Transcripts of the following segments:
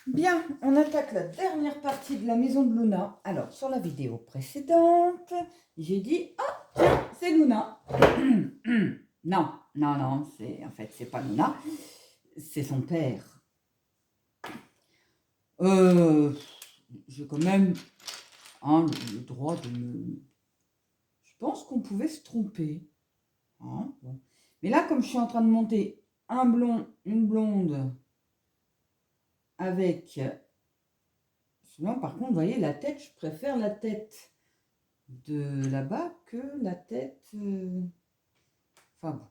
Bien, on attaque la dernière partie de la maison de Luna. Alors, sur la vidéo précédente, j'ai dit « Ah, tiens, c'est Luna !» Non, non, non, en fait, c'est pas Luna, c'est son père. J'ai quand même le droit de me... Je pense qu'on pouvait se tromper. Hein, bon. Mais là, comme je suis en train de monter un blond, une blonde avec... Sinon, par contre, vous voyez, la tête, je préfère la tête de là-bas que la tête... Enfin bon.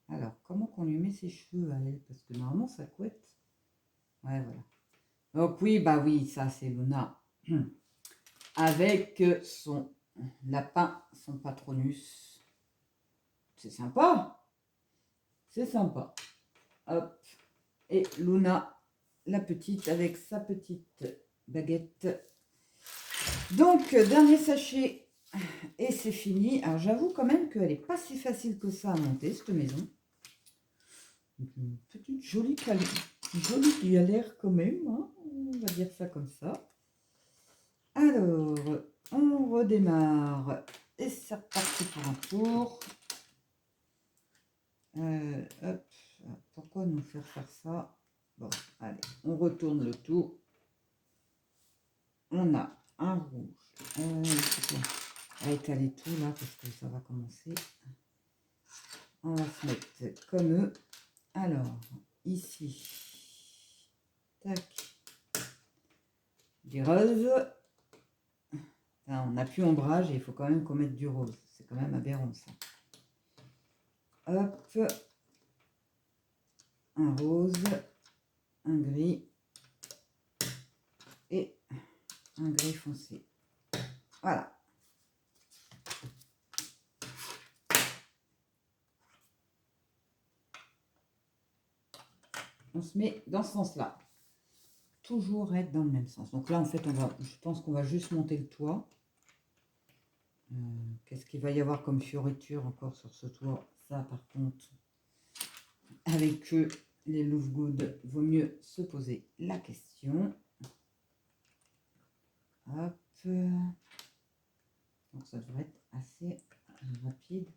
Alors, comment qu'on lui met ses cheveux à elle? Parce que normalement, ça couette. Ouais, voilà. Donc oui, bah oui, ça c'est Luna. Avec son lapin, son patronus. C'est sympa. C'est sympa. Hop. Et Luna, la petite, avec sa petite baguette. Donc, dernier sachet. Et c'est fini. Alors, j'avoue quand même qu'elle n'est pas si facile que ça à monter, cette maison. Une petite jolie galère quand même. Hein, on va dire ça comme ça. Alors, on redémarre. Et c'est reparti pour un tour. Hop. Pourquoi nous faire ça? Bon, allez, on retourne le tout. On a un rouge. On va étaler tout là parce que ça va commencer. On va se mettre comme eux. Alors, ici, tac, du rose. Enfin, on n'a plus ombrage et il faut quand même qu'on mette du rose. C'est quand même aberrant ça. Hop, un rose, un gris et un gris foncé. Voilà. On se met dans ce sens-là. Toujours être dans le même sens. Donc là, en fait, je pense qu'on va juste monter le toit. Qu'est-ce qu'il va y avoir comme fioriture encore sur ce toit? Ça, par contre, avec eux, les Lovegood, vaut mieux se poser la question. Hop. Donc ça devrait être assez rapide.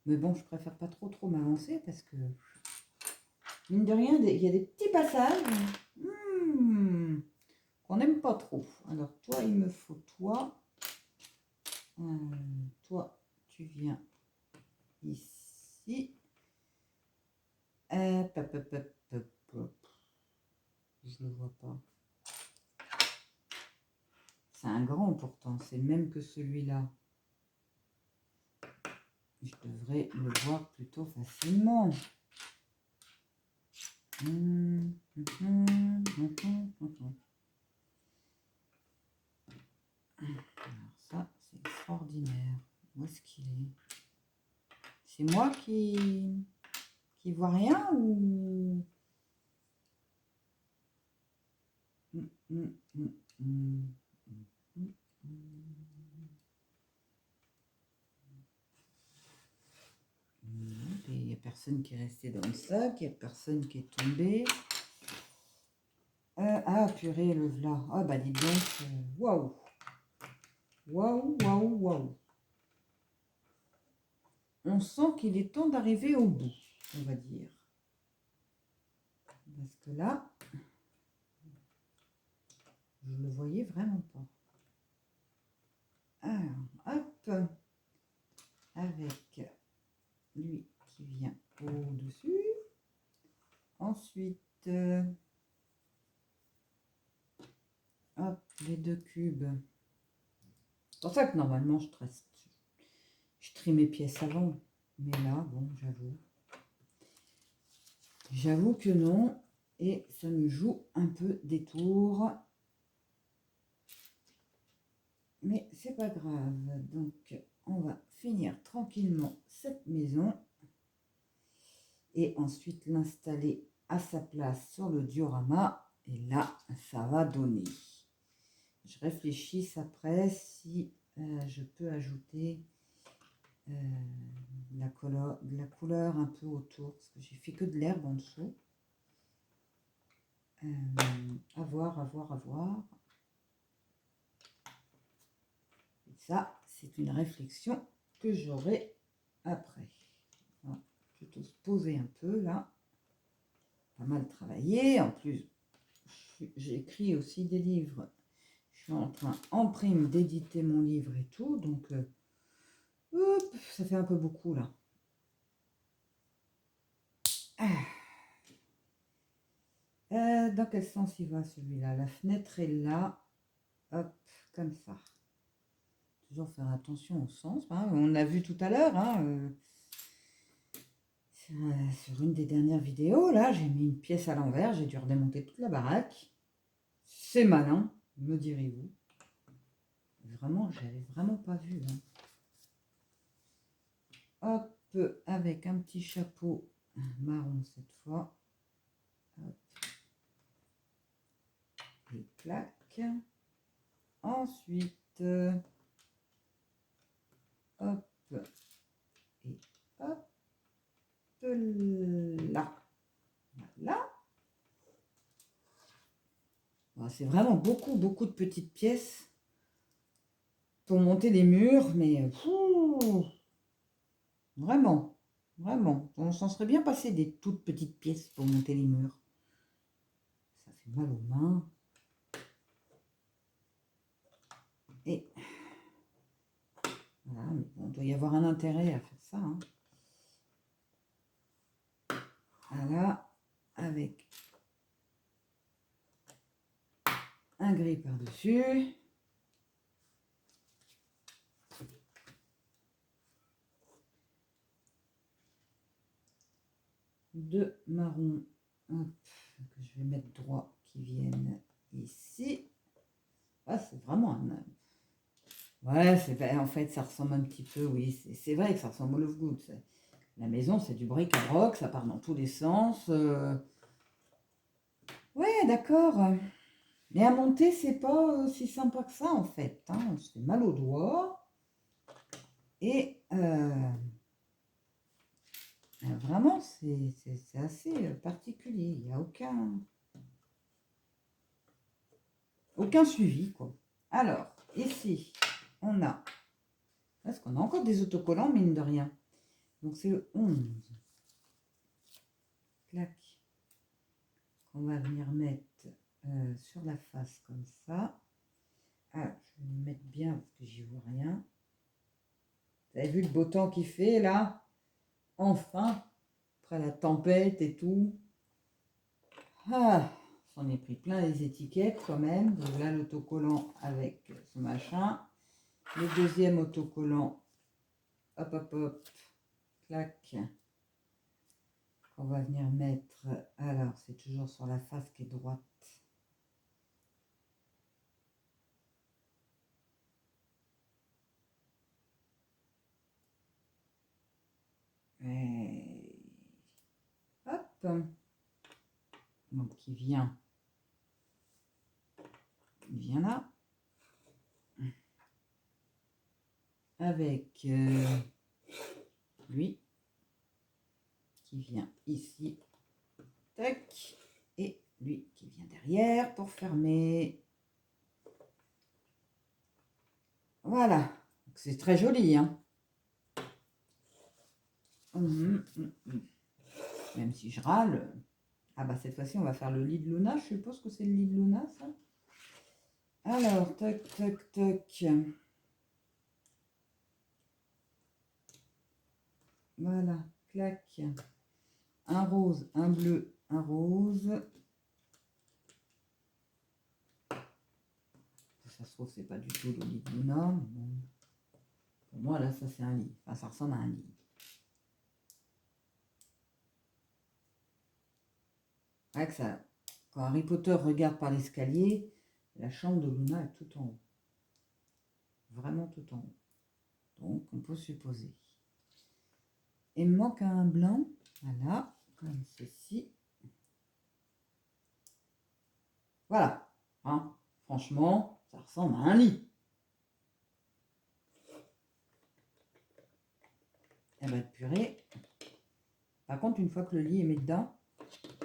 Mais bon, je préfère pas trop m'avancer parce que, mine de rien, il y a des petits passages qu'on n'aime pas trop. Alors toi, il me faut toi. Toi, tu viens ici. Je ne le vois pas. C'est un grand pourtant, c'est le même que celui-là. Je devrais le voir plutôt facilement. Alors ça, c'est extraordinaire. Où est-ce qu'il est? C'est moi qui vois rien ou... Il n'y a personne qui est resté dans le sac, il n'y a personne qui est tombé. Ah purée, le v'là. Ah bah dis donc, waouh. Waouh, waouh, waouh. On sent qu'il est temps d'arriver au bout, on va dire. Parce que là, je ne le voyais vraiment pas. Alors, hop, avec lui qui vient au-dessus. Ensuite, hop, les deux cubes. C'est pour ça que normalement, je trie mes pièces avant. Mais là, bon, j'avoue que non. Et ça me joue un peu des tours. Mais c'est pas grave. Donc, on va finir tranquillement cette maison. Et ensuite l'installer à sa place sur le diorama. Et là, ça va donner. Je réfléchis après si je peux ajouter de la couleur un peu autour. Parce que j'ai fait que de l'herbe en dessous. À voir, à voir, à voir. Et ça, c'est une réflexion que j'aurai après. On va plutôt se poser un peu là. Pas mal travaillé. En plus, j'écris aussi des livres. Je suis en train, en prime, d'éditer mon livre et tout. Donc, hop, ça fait un peu beaucoup là. Dans quel sens il va celui-là? La fenêtre est là. Hop, comme ça. Toujours faire attention au sens. Hein. On a vu tout à l'heure, hein, sur une des dernières vidéos, là, j'ai mis une pièce à l'envers. J'ai dû redémonter toute la baraque. C'est malin, me direz-vous. Vraiment, j'avais vraiment pas vu. Hein. Hop, avec un petit chapeau marron cette fois. Hop. Et clac. Ensuite, hop, et hop, là. Voilà. Bon, c'est vraiment beaucoup, beaucoup de petites pièces pour monter les murs, mais vraiment, vraiment. On s'en serait bien passé des toutes petites pièces pour monter les murs. Ça fait mal aux mains. Et voilà, mais bon, il doit y avoir un intérêt à faire ça. Hein. Voilà, avec un gris par-dessus. Deux marrons, hop, que je vais mettre droit, qui viennent ici. Ah, c'est vraiment un... Ouais, en fait, ça ressemble un petit peu, oui, c'est vrai que ça ressemble au Love Good. La maison, c'est du bric-à-broc, ça part dans tous les sens. Ouais, d'accord. Mais à monter, c'est pas si sympa que ça, en fait. Hein. On se fait mal aux doigts. Et vraiment, c'est assez particulier. Il n'y a aucun suivi, quoi. Alors, ici, on a... Est-ce qu'on a encore des autocollants, mine de rien? Donc, c'est le 11. Clac. On va venir mettre sur la face comme ça. Ah, je vais le mettre bien parce que j'y vois rien. Vous avez vu le beau temps qu'il fait là? Enfin, après la tempête et tout. Ah, j'en ai pris plein les étiquettes quand même. Donc là, l'autocollant avec ce machin. Le deuxième autocollant. Hop, hop, hop. Clac. On va venir mettre. Alors, c'est toujours sur la face qui est droite. Et... Hop. Donc, il vient là. Avec lui qui vient ici. Tac. Et lui qui vient derrière pour fermer. Voilà. C'est très joli. Hein. Même si je râle. Ah bah cette fois-ci on va faire le lit de Luna. Je suppose que c'est le lit de Luna ça. Alors, tac, tac, tac. Voilà, clac. Un rose, un bleu, un rose. Ça se trouve, c'est pas du tout le lit de Luna. Bon. Pour moi, là, ça c'est un lit. Enfin, ça ressemble à un lit. Ouais, que ça, quand Harry Potter regarde par l'escalier, la chambre de Luna est tout en haut. Vraiment tout en haut. Donc, on peut supposer. Il me manque un blanc. Voilà, comme ceci. Voilà. Hein, franchement, ça ressemble à un lit. Eh ben, purée. Par contre, une fois que le lit est mis dedans,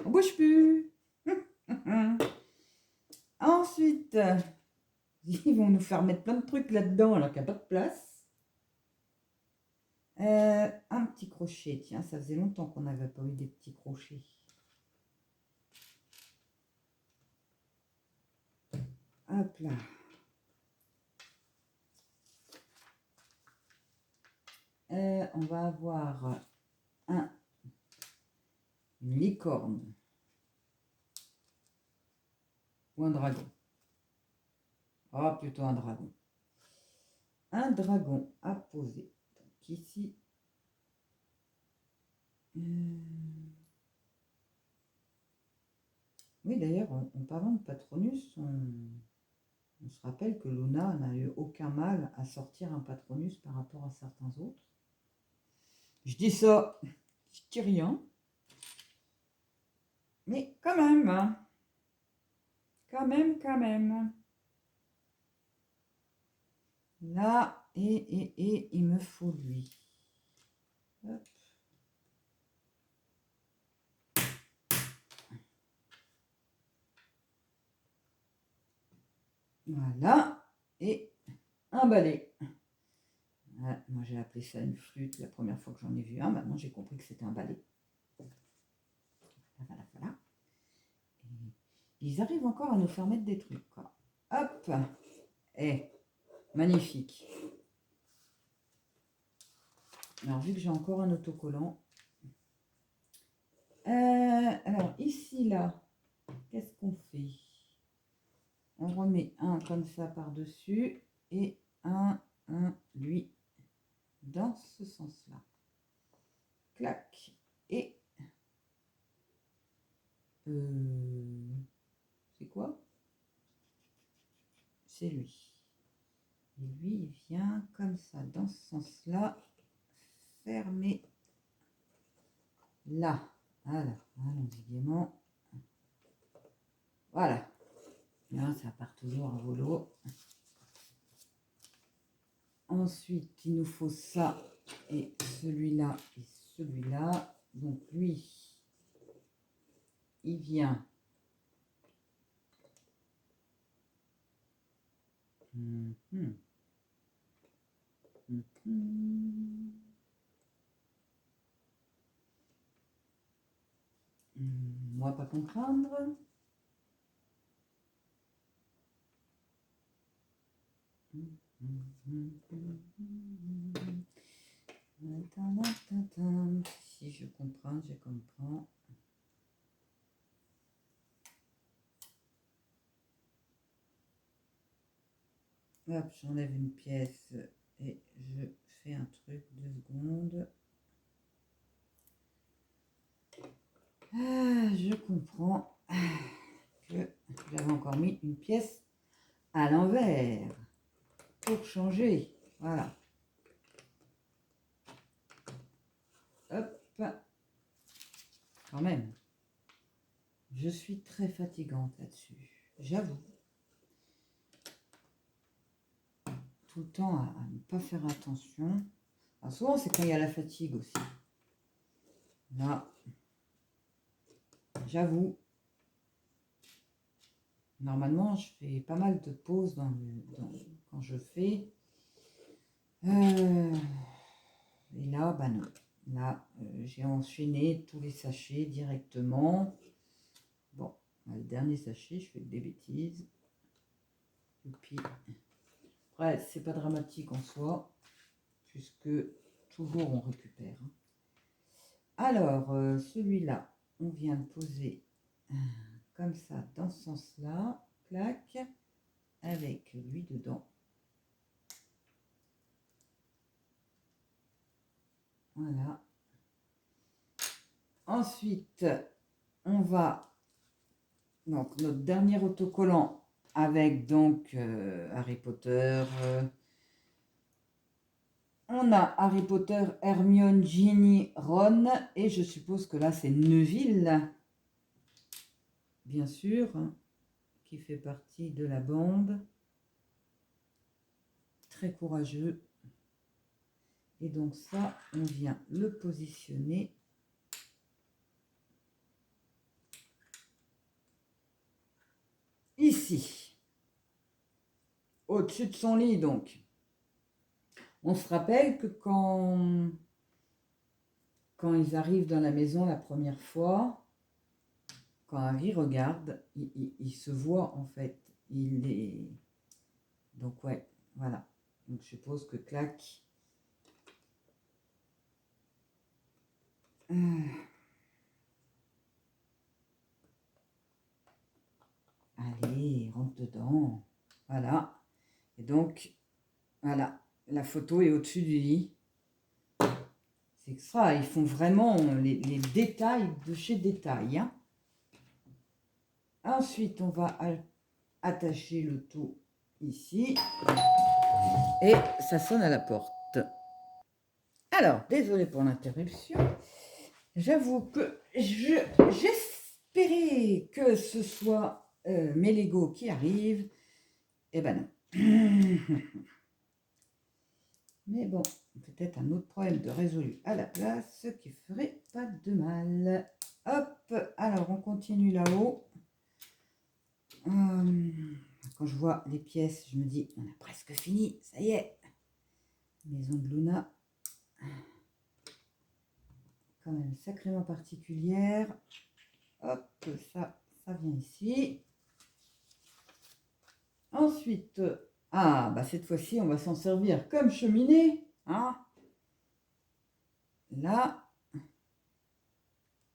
on bouge plus. Ils vont nous faire mettre plein de trucs là-dedans alors qu'il n'y a pas de place. Un petit crochet, tiens, ça faisait longtemps qu'on n'avait pas eu des petits crochets. Hop là. On va avoir une licorne ou un dragon. Ah, plutôt un dragon. Un dragon à poser. Donc ici. Oui, d'ailleurs, en parlant de Patronus, on se rappelle que Luna n'a eu aucun mal à sortir un Patronus par rapport à certains autres. Je dis ça, je dis rien. Mais quand même, hein. Quand même. Là, et il me faut lui. Hop. Voilà, et un balai. Ouais, moi j'ai appelé ça une flûte la première fois que j'en ai vu un, maintenant j'ai compris que c'était un balai. Voilà. Et ils arrivent encore à nous faire mettre des trucs, quoi. Hop, et magnifique. Alors vu que j'ai encore un autocollant, alors ici là, qu'est-ce qu'on fait? On remet un comme ça par-dessus et un, lui, dans ce sens-là. Clac. Et c'est quoi? C'est lui. Et lui, il vient comme ça, dans ce sens-là, fermer là. Alors, allons-y gaiement. Voilà. Là, ça part toujours à volo. Ensuite, il nous faut ça et celui-là et celui-là. Donc, lui, il vient. On va pas comprendre. Si je comprends. Hop, j'enlève une pièce et je fais un truc, 2 secondes. Je comprends que j'avais encore mis une pièce à l'envers pour changer. Voilà. Hop. Quand même. Je suis très fatigante là-dessus. J'avoue. Tout le temps à ne pas faire attention. Alors souvent, c'est quand il y a la fatigue aussi. Là. J'avoue. Normalement, je fais pas mal de pauses quand je fais. Et là, bah non. Là, j'ai enchaîné tous les sachets directement. Bon, le dernier sachet, je fais des bêtises. Et puis, après, c'est pas dramatique en soi, puisque toujours on récupère. Alors, celui-là, on vient de poser comme ça, dans ce sens-là. Clac, avec lui dedans. Voilà. Ensuite, on va, donc notre dernier autocollant avec donc Harry Potter. On a Harry Potter, Hermione, Ginny, Ron, et je suppose que là c'est Neville, bien sûr, qui fait partie de la bande. Très courageux. Et donc ça, on vient le positionner ici. au-dessus de son lit, donc. On se rappelle que quand ils arrivent dans la maison la première fois, quand Harry regarde, il se voit en fait. Il est... Donc ouais, voilà. Donc je suppose que clac. Allez, rentre dedans. Voilà. Et donc, voilà. La photo est au-dessus du lit. C'est extra. Ils font vraiment les détails de chez détail. Hein. Ensuite, on va attacher le tout ici. Et ça sonne à la porte. Alors, désolé pour l'interruption. J'avoue que j'espérais que ce soit mes Lego qui arrivent. Eh ben non. Mais bon, peut-être un autre problème de résolu à la place, ce qui ferait pas de mal. Hop, alors on continue là-haut. Quand je vois les pièces, je me dis, on a presque fini, ça y est. Maison de Luna. Quand même sacrément particulière. Hop, ça vient ici. Ensuite, bah cette fois-ci, on va s'en servir comme cheminée. Hein. Là,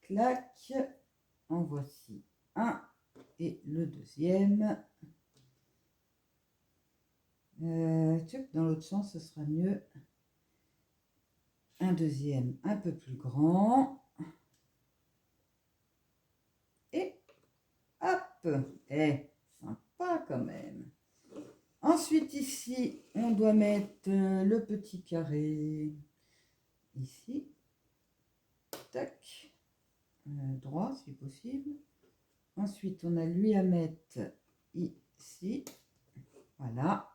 clac, en voici un. Et le deuxième. Dans l'autre sens, ce sera mieux. Un deuxième un peu plus grand. Et hop, sympa quand même. Ensuite, ici, on doit mettre le petit carré. Ici. Tac. Droit, si possible. Ensuite, on a lui à mettre ici. Voilà.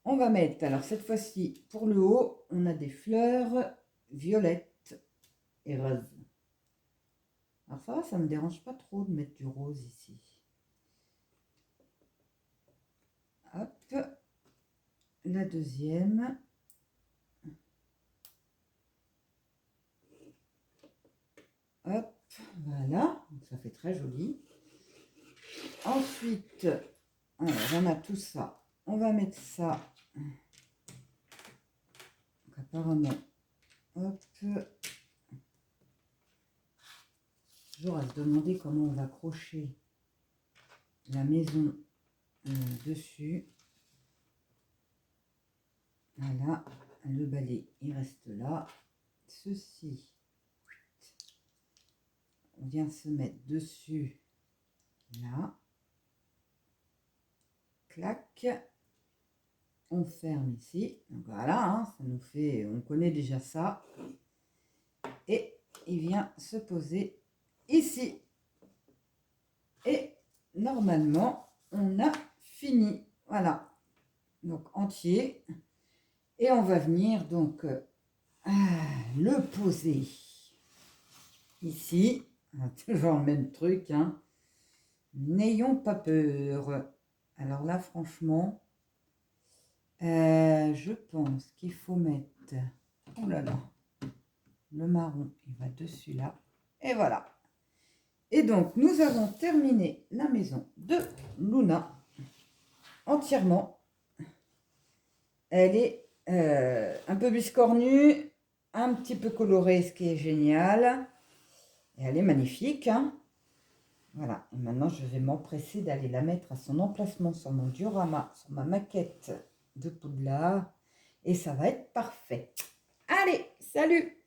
On va mettre, alors cette fois-ci, pour le haut, on a des fleurs violettes et roses. Alors ça va, ça ne me dérange pas trop de mettre du rose ici. Hop. La deuxième. Hop, voilà. Donc ça fait très joli. Ensuite, alors, on a tout ça. On va mettre ça. Donc apparemment, hop. Toujours à se demander comment on va accrocher la maison dessus. Voilà, le balai, il reste là. Ceci, on vient se mettre dessus, là. Clac. On ferme ici. Donc voilà, hein, ça nous fait, on connaît déjà ça. Et il vient se poser ici. Et normalement, on a fini. Voilà. Donc entier. Et on va venir donc le poser ici. Toujours le même truc. Hein. N'ayons pas peur. Alors là, franchement, je pense qu'il faut mettre... Oh là là. Le marron, il va dessus là. Et voilà. Et donc, nous avons terminé la maison de Luna entièrement. Elle est un peu biscornue, un petit peu colorée, ce qui est génial. Et elle est magnifique. Hein. Voilà. Et maintenant, je vais m'empresser d'aller la mettre à son emplacement sur mon diorama, sur ma maquette de Poudlard. Et ça va être parfait. Allez, salut!